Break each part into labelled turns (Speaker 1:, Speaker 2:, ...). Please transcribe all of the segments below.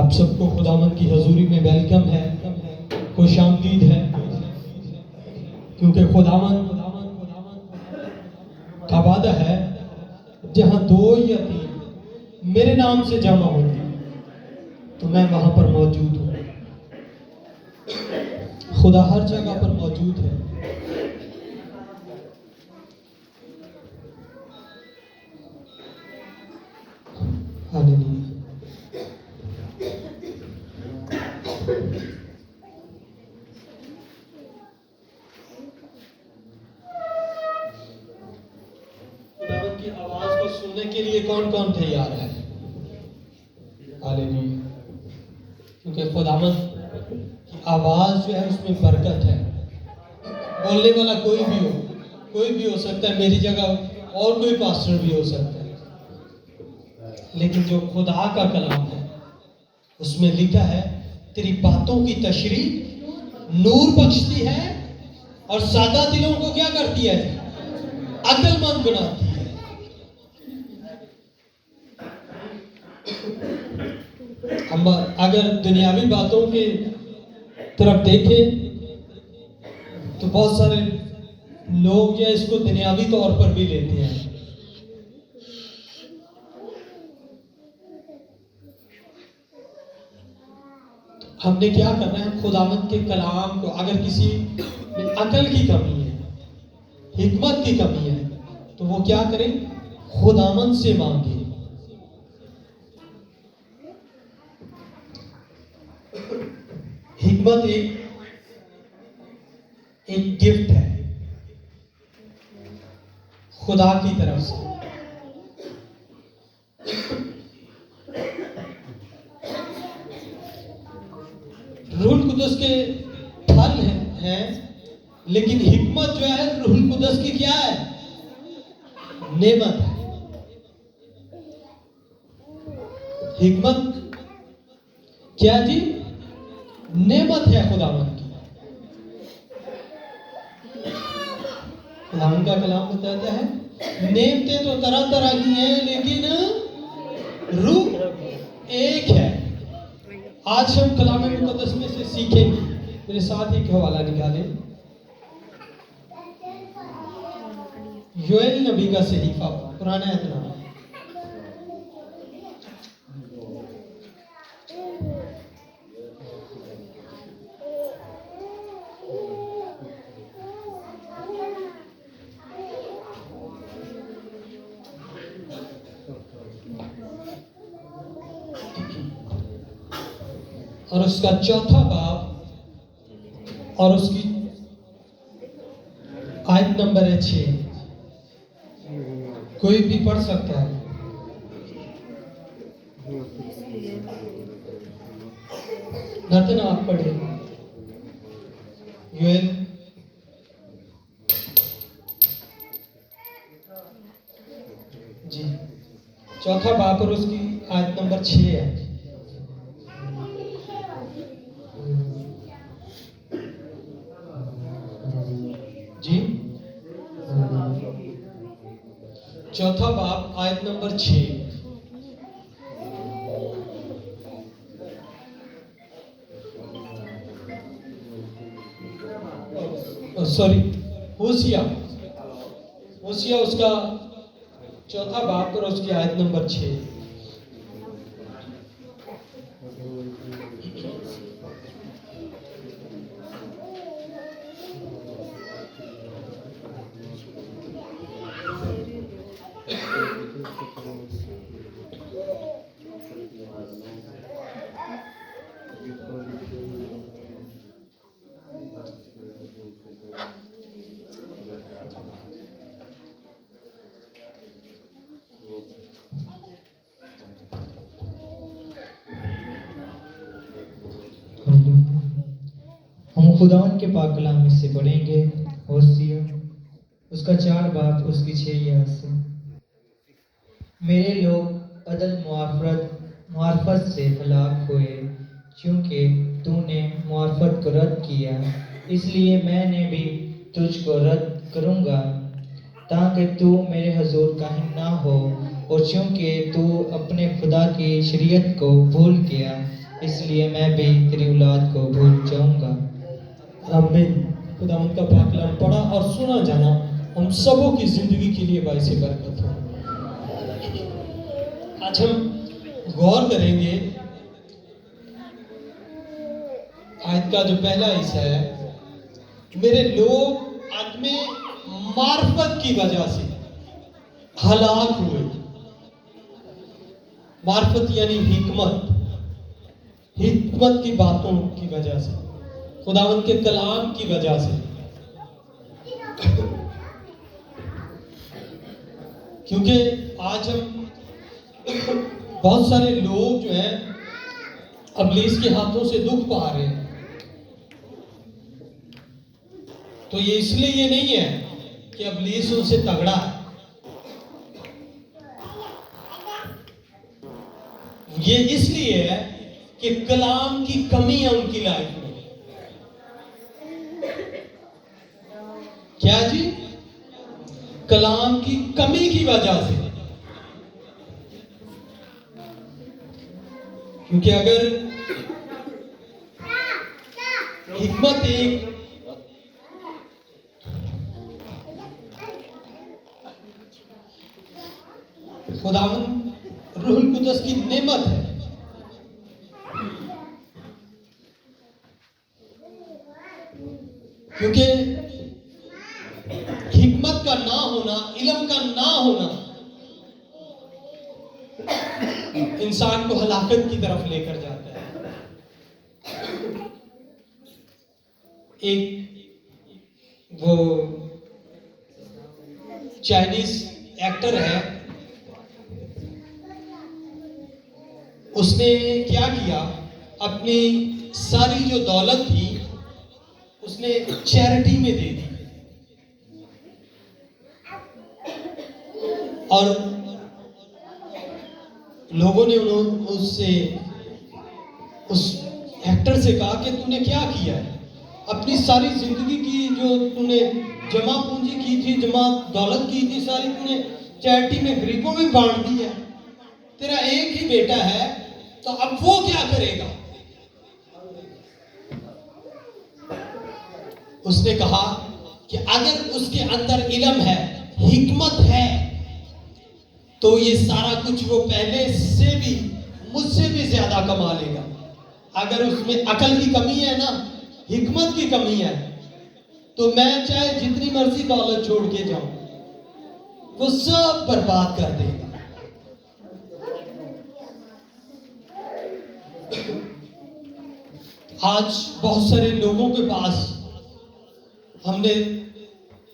Speaker 1: आप सबको खुदावंद की हजूरी में वेलकम है, खुशामदीद है, क्योंकि खुदावंद का वादा है जहां दो या तीन मेरे नाम से जमा होंगे तो मैं वहां पर मौजूद हूं। खुदा हर जगह पर मौजूद है। हालेलुया। खुदावंद की आवाज को सुनने के लिए कौन कौन तैयार है? हालेलुया। क्योंकि खुदावंद की आवाज जो है उसमें बरकत है। बोलने वाला कोई भी हो सकता है, मेरी जगह और कोई पास्टर भी हो सकता है, लेकिन जो खुदा का कलाम है उसमें लिखा है तेरी बातों की तशरीह नूर बख्शती है और सादा दिलों को क्या करती है? अक्लमंद बनाती है। हम अगर दुनियावी बातों के तरफ देखें तो बहुत सारे लोग जो इसको दुनियावी तौर पर भी लेते हैं। हमने क्या करना है? खुदावंद के कलाम को, अगर किसी में अकल की कमी है, हिकमत की कमी है, तो वो क्या करें? खुदावंद से मांगे। हिकमत एक गिफ्ट है खुदा की तरफ से। रूहुल कुदस के फल हैं, लेकिन हिकमत जो है रूहुल कुदस की क्या है? नेमत है। हिकमत क्या जी? नेमत है खुदावंद की। खुदावंद का कलाम बताता है नेमतें तो तरह तरह की हैं, लेकिन रूह एक है। आज हम कलाम मुकद्दस में से सीखेंगे। मेरे साथ एक हवाला निकालें, योएल नबी का सहीफा, पुराना एतनाम। और उसका चौथा बाब और उसकी आयत नंबर है 6। कोई भी पढ़ सकता है। नतन आप पढ़े। योएल जी, चौथा बाब और उसकी आयत नंबर 6 है। जी, चौथा बाब आयत नंबर 6। सॉरी, होशिया उसका चौथा बाब और उसकी आयत नंबर 6।
Speaker 2: हम खुदावंद के पाक कलाम में से पढ़ेंगे होशिया उसका 4 बाब उसकी 6 आयत से। मेरे लोग अदल मुआरफत से हलाक हुए, क्योंकि तूने मुआरफत को रद्द किया, इसलिए मैंने भी तुझको रद्द करूँगा, ताकि तू मेरे हजूर कायम ना हो। और चूँकि तू अपने खुदा की शरीयत को भूल गया इसलिए मैं भी तेरी औलाद को भूल जाऊंगा।
Speaker 1: आमीन। खुदावंद का पाक कलाम पढ़ा और सुना जाना हम सबों की जिंदगी के लिए बाइस बरकत हो। आज हम गौर करेंगे आयत का जो पहला हिस्सा है, मेरे लोग आदमी मार्फत की वजह से हलाक हुए। मार्फत यानी हिकमत, हिकमत की बातों की वजह से, खुदावंद के कलाम की वजह से। क्योंकि आज हम बहुत सारे लोग जो हैं इब्लीस के हाथों से दुख पा रहे हैं। तो ये इसलिए ये नहीं है कि इब्लीस उनसे तगड़ा है, ये इसलिए है कि कलाम की कमी है उनकी लाइफ में। क्या जी? कलाम की कमी की वजह से। क्योंकि अगर हिकमत एक खुदावंद रूहुल कुदस की नेमत है, क्योंकि हिकमत का ना होना, इल्म का ना होना इंसान को हलाकत की तरफ लेकर जाता है। एक वो चाइनीज एक्टर है, उसने क्या किया, अपनी सारी जो दौलत थी उसने चैरिटी में दे दी। और लोगों ने उससे, उस एक्टर से कहा कि तूने क्या किया है, अपनी सारी जिंदगी की जो तूने जमा पूंजी की थी, जमा दौलत की थी, सारी तूने चैरिटी में, गरीबों में बांट दी है। तेरा एक ही बेटा है, तो अब वो क्या करेगा? उसने कहा कि अगर उसके अंदर इल्म है, हिकमत है, तो ये सारा कुछ वो पहले से भी मुझसे भी ज्यादा कमा लेगा। अगर उसमें अकल की कमी है ना, हिकमत की कमी है, तो मैं चाहे जितनी मर्जी दौलत छोड़ के जाऊं, वो सब बर्बाद कर देगा। आज बहुत सारे लोगों के पास हमने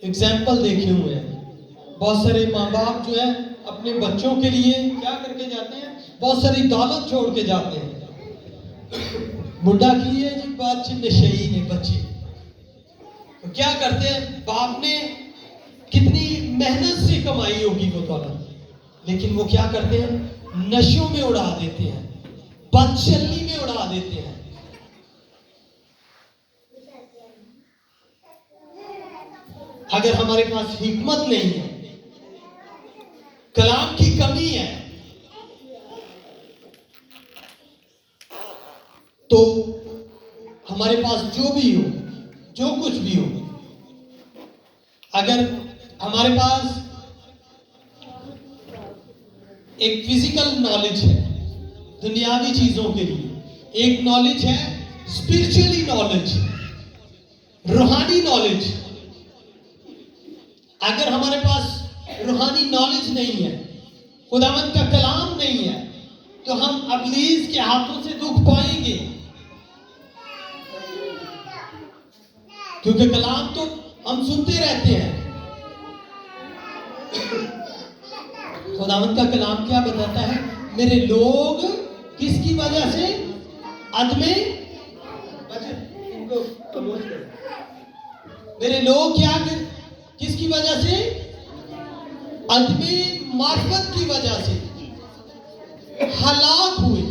Speaker 1: एग्जाम्पल देखे हुए हैं। बहुत सारे माँ बाप जो है अपने बच्चों के लिए क्या करके जाते हैं, बहुत सारी दौलत छोड़ के जाते हैं। मुंडा की है जी बात नशई ने बच्चे, तो क्या करते हैं, बाप ने कितनी मेहनत से कमाई होगी वो दौलत, लेकिन वो क्या करते हैं, नशों में उड़ा देते हैं, बदचलनी में उड़ा देते हैं। अगर हमारे पास हिकमत नहीं है, कलाम की कमी है, तो हमारे पास जो भी हो, जो कुछ भी हो, अगर हमारे पास एक फिजिकल नॉलेज है दुनियावी चीजों के लिए, एक नॉलेज है स्पिरिचुअली नॉलेज, रूहानी नॉलेज। अगर हमारे पास रूहानी नॉलेज नहीं है, खुदावंद का कलाम नहीं है, तो हम इब्लीस के हाथों से दुख पाएंगे। क्योंकि कलाम तो हम सुनते रहते हैं। खुदावंद का कलाम क्या बताता है, मेरे लोग किसकी वजह से अदमे, मेरे लोग क्या किसकी वजह से, अदमे मार्फत की वजह से हलाक हुए।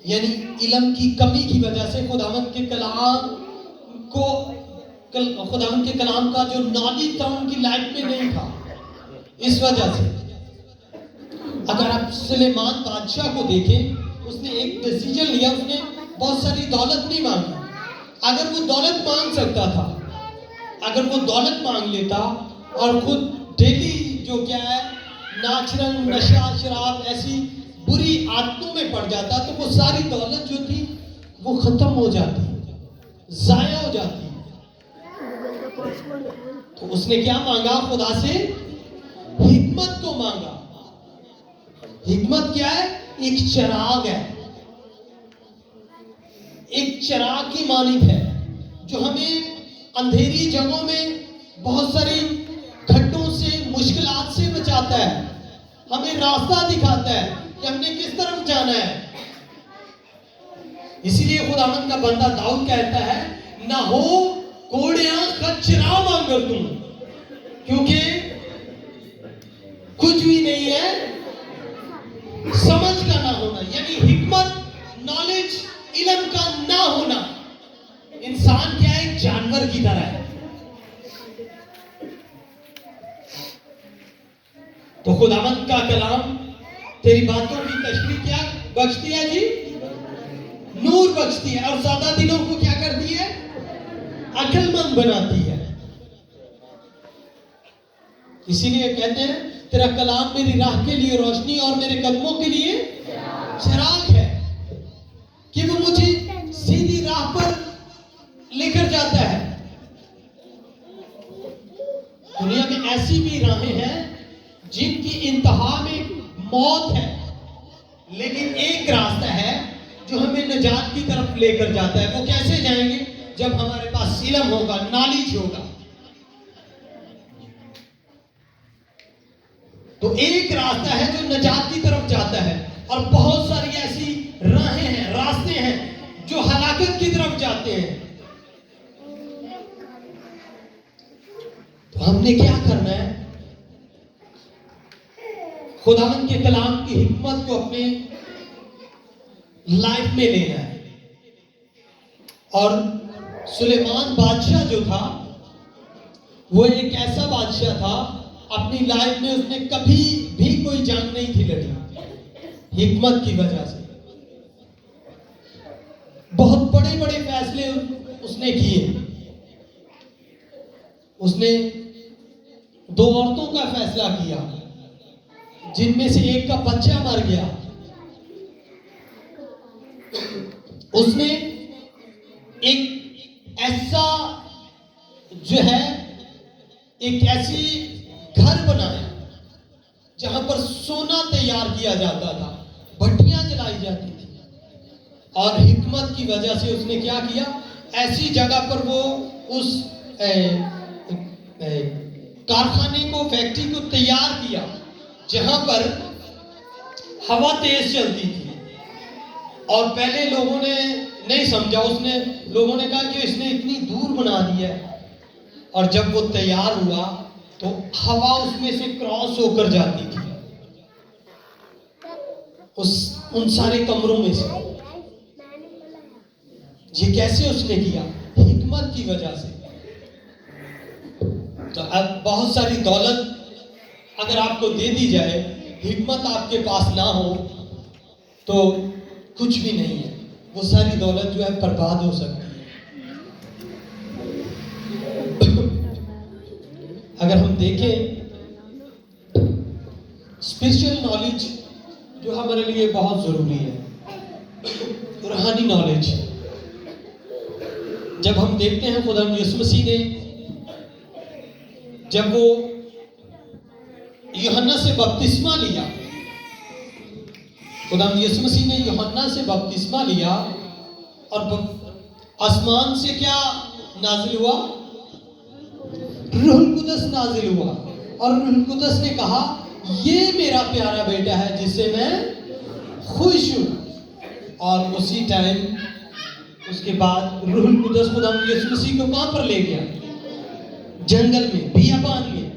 Speaker 1: यानी इल्म की कमी की वजह से, खुदावंद के कलाम को, खुदावंद के कलाम का जो नॉलेज था उनकी लाइफ में नहीं था। इस वजह से अगर आप सुलेमान बादशाह को देखें, उसने एक डिसीजन लिया, उसने बहुत सारी दौलत नहीं मांगी। अगर वो दौलत मांग सकता था, अगर वो दौलत मांग लेता और खुद डेली जो क्या है नाच रंग नशा शराब ऐसी बुरी आदतों में पड़ जाता, तो वो सारी दौलत जो थी वो खत्म हो जाती, जाया हो जाती। तो उसने क्या मांगा? खुदा से हिकमत को मांगा। हिकमत क्या है? एक चिराग है, एक चिराग की मानिक है जो हमें अंधेरी जगहों में बहुत सारी खड्डों से मुश्किलात से बचाता है, हमें रास्ता दिखाता है कि हमने किस तरफ जाना है। इसीलिए खुदावंद का बंदा दाऊद कहता है, ना हो कोड़ियां कचरा मांगर तुम, क्योंकि कुछ भी नहीं है समझ का ना होना, यानी हिकमत नॉलेज इल्म का ना होना। इंसान क्या है? एक जानवर की तरह है। तो खुदावंद का कलाम तेरी बातों की तशरीह क्या बख्शती है जी? नूर बख्शती है, और ज्यादा दिनों को क्या करती है? अक्लमंद बनाती है। इसीलिए कहते हैं तेरा कलाम मेरी राह के लिए रोशनी और मेरे कदमों के लिए चिराग है, कि वो मुझे सीधी राह पर लेकर जाता है। दुनिया में ऐसी भी राहें हैं जिनकी इंतहा में मौत है, लेकिन एक रास्ता है जो हमें निजात की तरफ लेकर जाता है। वो कैसे जाएंगे? जब हमारे पास इल्म होगा, नॉलेज होगा। तो एक रास्ता है जो निजात की तरफ जाता है, और बहुत सारी ऐसी राहें हैं, रास्ते हैं जो हलाकत की तरफ जाते हैं। तो हमने क्या करना है? खुदावंद के कलाम की हिकमत को अपने लाइफ में लेना है। और सुलेमान बादशाह जो था, वो एक ऐसा बादशाह था, अपनी लाइफ में उसने कभी भी कोई जंग नहीं थी लड़ी, हिकमत की वजह से। बहुत बड़े बड़े फैसले उसने किए। उसने 2 औरतों का फैसला किया, जिनमें से एक का बच्चा मर गया। उसने एक ऐसा जो है, एक ऐसी घर बनाया जहां पर सोना तैयार किया जाता था, भट्टियां जलाई जाती थी। और हिकमत की वजह से उसने क्या किया? ऐसी जगह पर वो उस कारखाने को, फैक्ट्री को तैयार किया जहां पर हवा तेज चलती थी। और पहले लोगों ने नहीं समझा, उसने लोगों ने कहा कि इसने इतनी दूर बना दिया है। और जब वो तैयार हुआ तो हवा उसमें से क्रॉस होकर जाती थी उन सारे कमरों में से। ये कैसे उसने किया? हिकमत की वजह से। तो अब बहुत सारी दौलत अगर आपको दे दी जाए, हिकमत आपके पास ना हो तो कुछ भी नहीं है, वो सारी दौलत जो है बर्बाद हो सकती है। अगर हम देखें स्पिरिचुअल नॉलेज जो हमारे लिए बहुत जरूरी है, रूहानी नॉलेज। जब हम देखते हैं खुदा यीशु मसीह ने जब वो यूहन्ना से बपतिस्मा लिया, खुदा यीशु मसीह ने यूहन्ना से बपतिस्मा लिया और आसमान से क्या नाजिल हुआ? रूहुल कुदस नाजिल हुआ। और रूहुल कुदस ने कहा, ये मेरा प्यारा बेटा है जिससे मैं खुश हूं। और उसी टाइम उसके बाद रूहुल कुदस खुदा यीशु मसीह को कहां पर ले गया? जंगल में, बियाबान में।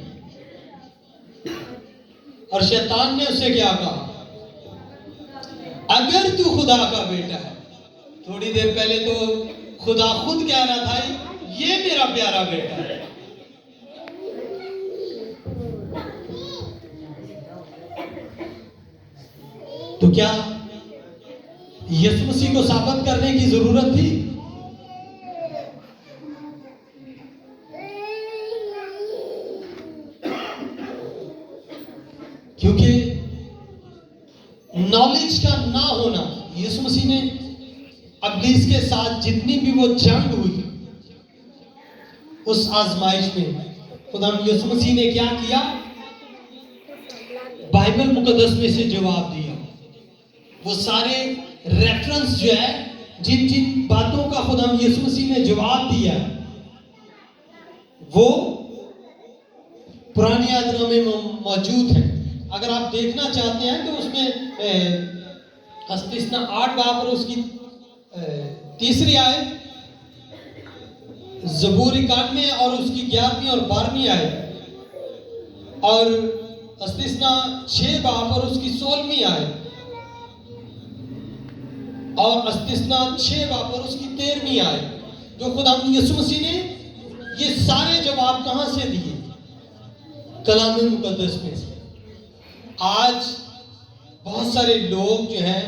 Speaker 1: और शैतान ने उससे क्या कहा? अगर तू खुदा का बेटा है। थोड़ी देर पहले तो खुदा खुद कह रहा था, ये मेरा प्यारा बेटा है। तो क्या यीशु मसीह को साबित करने की जरूरत थी? क्योंकि नॉलेज का ना होना, यीशु मसीह ने इब्लीस के साथ जितनी भी वो जंग हुई उस आजमाइश में खुदा यीशु मसीह ने क्या किया? बाइबल मुकद्दस में से जवाब दिया। वो सारे रेफरेंस जो है, जिन जिन बातों का खुदा यीशु मसीह ने जवाब दिया, वो पुरानी आदत में मौजूद है। अगर आप देखना चाहते हैं तो उसमें हस्तिस्ना 8 बाब और उसकी 3री आयत, ज़बूर 91 और उसकी 11वीं और 12वीं आयत, और हस्तिस्ना 6 बाब और उसकी 16वीं आयत, और हस्तिस्ना 6 बाब और उसकी 13वीं आयत, जो खुदा यीशु मसीह ने ये सारे जवाब कहां से दिए? कलाम मुकद्दस में से। आज बहुत सारे लोग जो हैं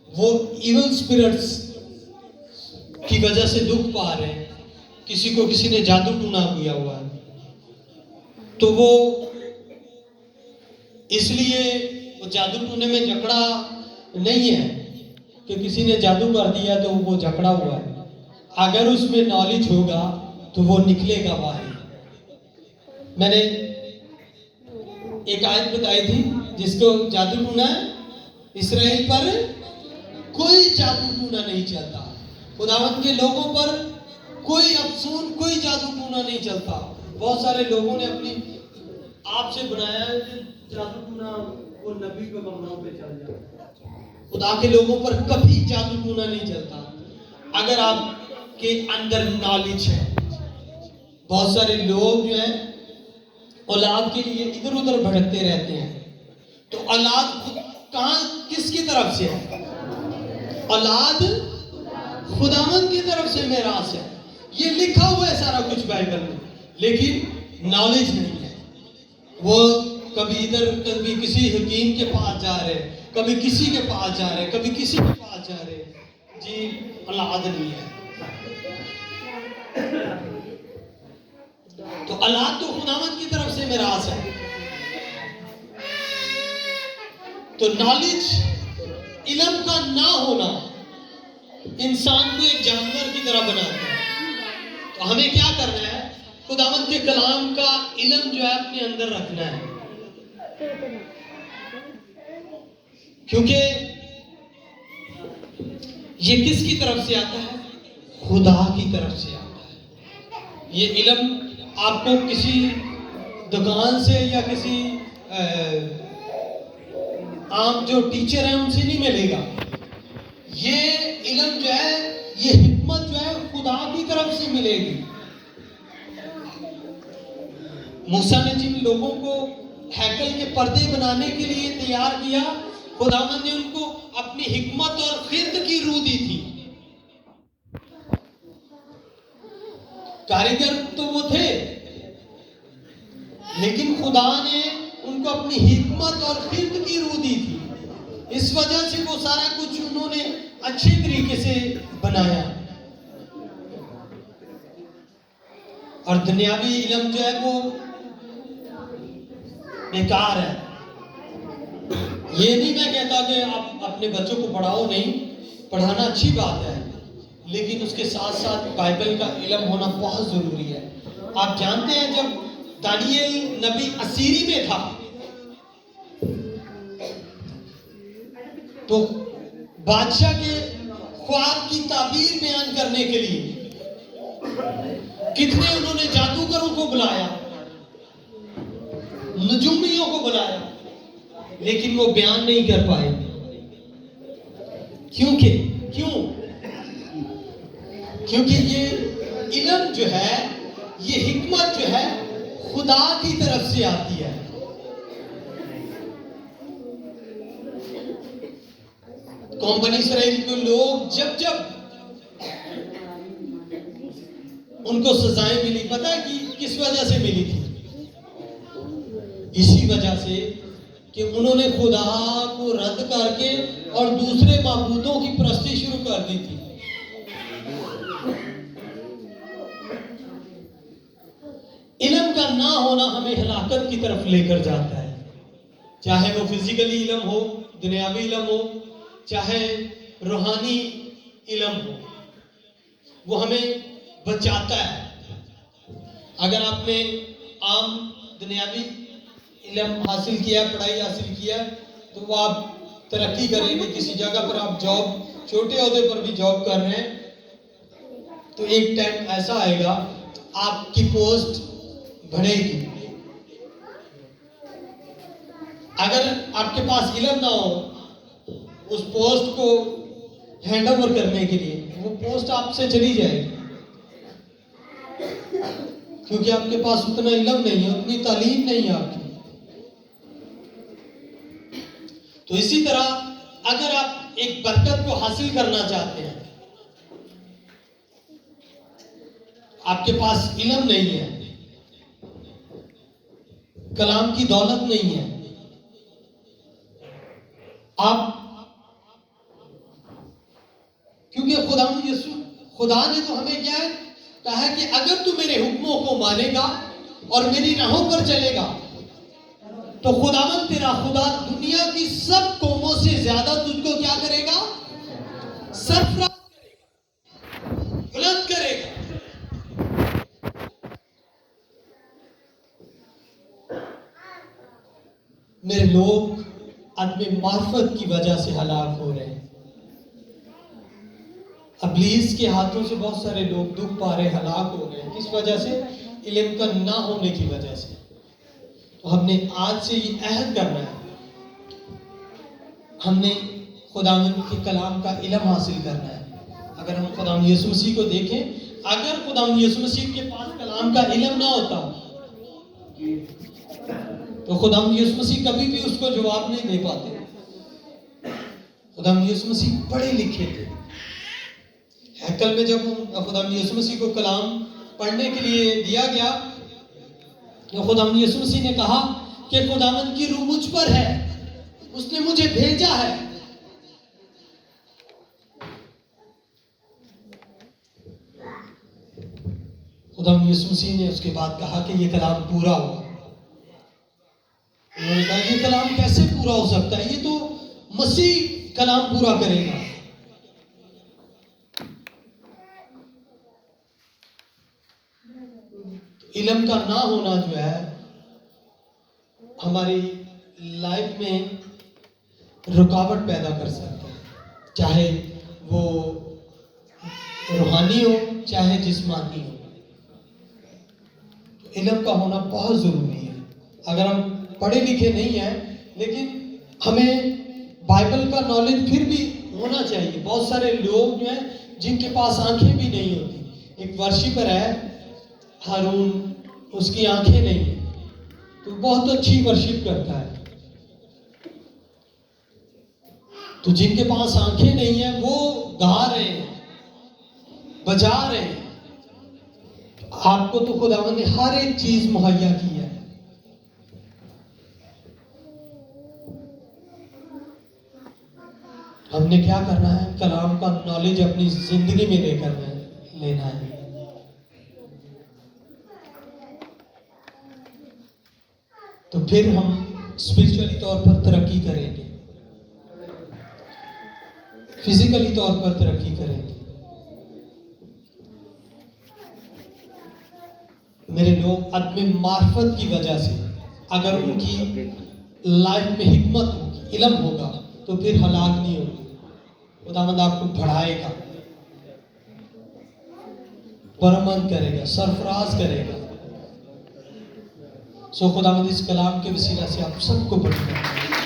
Speaker 1: वो इविल स्पिरिट्स की वजह से दुख पा रहे हैं। किसी ने जादू टूना किया हुआ है, तो वो इसलिए वो जादू टूने में जकड़ा नहीं है कि किसी ने जादू कर दिया तो वो जकड़ा हुआ है। अगर उसमें नॉलेज होगा तो वो निकलेगा बाहर। मैंने एक आयत बताई थी जिसको जादू टूना है, इसराइल पर कोई जादू टूना नहीं चलता। खुदावंद के लोगों पर कोई अफसून, कोई जादू टूना नहीं चलता। बहुत सारे लोगों ने अपनी आप से बनाया है जादू टूना, वो नबी के कमरों पे चल जाता। खुदा के लोगों पर कभी जादू टूना नहीं चलता अगर आपके अंदर नॉलेज है। बहुत सारे लोग जो हैं औलाद के लिए इधर उधर भटकते रहते हैं। तो औलाद कहां, किसकी तरफ से है? औलाद खुदावंद की तरफ से मिरास है। ये लिखा हुआ है सारा कुछ बाइबल में, लेकिन नॉलेज नहीं है। वो कभी इधर, कभी किसी हकीम के पास जा रहे, कभी किसी के पास जा रहे, कभी किसी के पास जा रहे। जी, औलाद नहीं है। तो औलाद तो खुदावंद की तरफ से मिरास है। तो नॉलेज, इल्म का ना होना इंसान को एक जानवर की तरह बनाता है। तो हमें क्या करना है? खुदावंद के कलाम का इल्म जो है अपने अंदर रखना है, क्योंकि ये किसकी तरफ से आता है? खुदा की तरफ से आता है। ये इल्म आपको किसी दुकान से या किसी आम जो टीचर हैं उनसे नहीं मिलेगा। ये इल्म जो है, ये हिकमत जो है खुदा की तरफ से मिलेगी। मूसा ने जिन लोगों को हैकल के पर्दे बनाने के लिए तैयार किया, खुदावंद ने उनको अपनी हिकमत और खिर्द की रूह दी थी। कारीगर तो वो थे, लेकिन खुदा ने उनको अपनी हिकमत और खिर्द की रूह दी थी। इस वजह से वो सारा कुछ उन्होंने अच्छे तरीके से बनाया। और दुनियावी इल्म जो है वो बेकार है। ये नहीं मैं कहता कि आप अपने बच्चों को पढ़ाओ, नहीं, पढ़ाना अच्छी बात है, लेकिन उसके साथ साथ बाइबल का इल्म होना बहुत जरूरी है। आप जानते हैं जब दानियल नबी असीरी में था तो बादशाह के ख्वाब की ताबीर बयान करने के लिए कितने उन्होंने जादूगरों को बुलाया, नजुमियों को बुलाया, लेकिन वो बयान नहीं कर पाए। क्योंकि ये इल्म जो है, ये हिकमत जो है खुदा की तरफ से आती है। कौम बनी इसराइल के लोग जब उनको सजाएं मिली, पता है कि किस वजह से मिली थी? इसी वजह से कि उन्होंने खुदा को रद्द करके और दूसरे माबूदों की परस्ती शुरू कर दी थी। इल्म का ना होना हमें हलाकत की तरफ लेकर जाता है, चाहे वो फिजिकली इल्म हो, दुनियावी इल्म हो, चाहे रूहानी इल्म हो, वो हमें बचाता है। अगर आपने आम दुनियावी इल्म हासिल किया, पढ़ाई हासिल किया, तो वो आप तरक्की करेंगे। किसी जगह पर आप जॉब, छोटे ओहदे पर भी जॉब कर रहे हैं, तो एक टाइम ऐसा आएगा आपकी पोस्ट बढ़ेगी। अगर आपके पास इल्म ना हो उस पोस्ट को हैंड ओवर करने के लिए, वो पोस्ट आपसे चली जाएगी, क्योंकि आपके पास उतना इल्म नहीं है, उतनी तालीम नहीं है आपकी। तो इसी तरह अगर आप एक बरकत को हासिल करना चाहते हैं, आपके पास इल्म नहीं है, कलाम की दौलत नहीं है, आप, क्योंकि खुदा ने तो हमें क्या है कहा है कि अगर तू मेरे हुक्मों को मानेगा और मेरी राहों पर चलेगा तो खुदावन तेरा खुदा दुनिया की सब कौमों से ज्यादा तुझको क्या करेगा? सरफराज करेगा, बुलंद करेगा। मेरे लोग अदम मार्फत की वजह से हलाक हो रहे हैं। इब्लीस के हाथों से बहुत सारे लोग दुख पा रहे, हलाक हो रहे हैं। किस वजह से? इल्म का ना होने की वजह से। तो हमने आज से ये अहद करना है, हमने खुदावंद के कलाम का इल्म हासिल करना है। अगर हम खुदावंद यीशु मसीह को देखें, अगर खुदावंद यीशु मसीह के पास कलाम का इल्म ना होता तो खुदावंद यीशु मसीह कभी भी उसको जवाब नहीं दे पाते। खुदावंद यीशु मसीह पढ़े लिखे थे। हैकल में जब खुदावंद यीशु मसीह को कलाम पढ़ने के लिए दिया गया तो खुदावंद यीशु मसीह ने कहा कि खुदावंद की रूह मुझ पर है, उसने मुझे भेजा है। खुदावंद यीशु मसीह ने उसके बाद कहा कि ये कलाम पूरा हुआ। उन्होंने कहा ये कलाम कैसे पूरा हो सकता है, ये तो मसीह कलाम पूरा करेगा। इल्म का ना होना जो है हमारी लाइफ में रुकावट पैदा कर सकता है, चाहे वो रूहानी हो चाहे जिस्मानी हो। इल्म का होना बहुत जरूरी है। अगर हम पढ़े लिखे नहीं हैं लेकिन हमें बाइबल का नॉलेज फिर भी होना चाहिए। बहुत सारे लोग जो हैं जिनके पास आंखें भी नहीं होती। एक वर्शिपर है हारून, उसकी आंखें नहीं है तो बहुत अच्छी वर्शिप करता है। तो जिनके पास आंखें नहीं है वो गा रहे हैं, बजा रहे हैं। आपको तो खुदावंद ने हर एक चीज मुहैया की है। हमने क्या करना है? कलाम का नॉलेज अपनी जिंदगी में लेकर लेना है। तो फिर हम स्पिरिचुअली तौर पर तरक्की करेंगे, फिजिकली तौर पर तरक्की करेंगे। मेरे लोग अदम मार्फत की वजह से अगर उनकी लाइफ में हिकमत होगी, इल्म होगा, तो फिर हलाक नहीं होगी। खुदावंद आपको बढ़ाएगा, बरमंद करेगा, सरफराज करेगा। सो खुदावंद इस कलाम के वसीला से आप सबको बढ़ाएगा।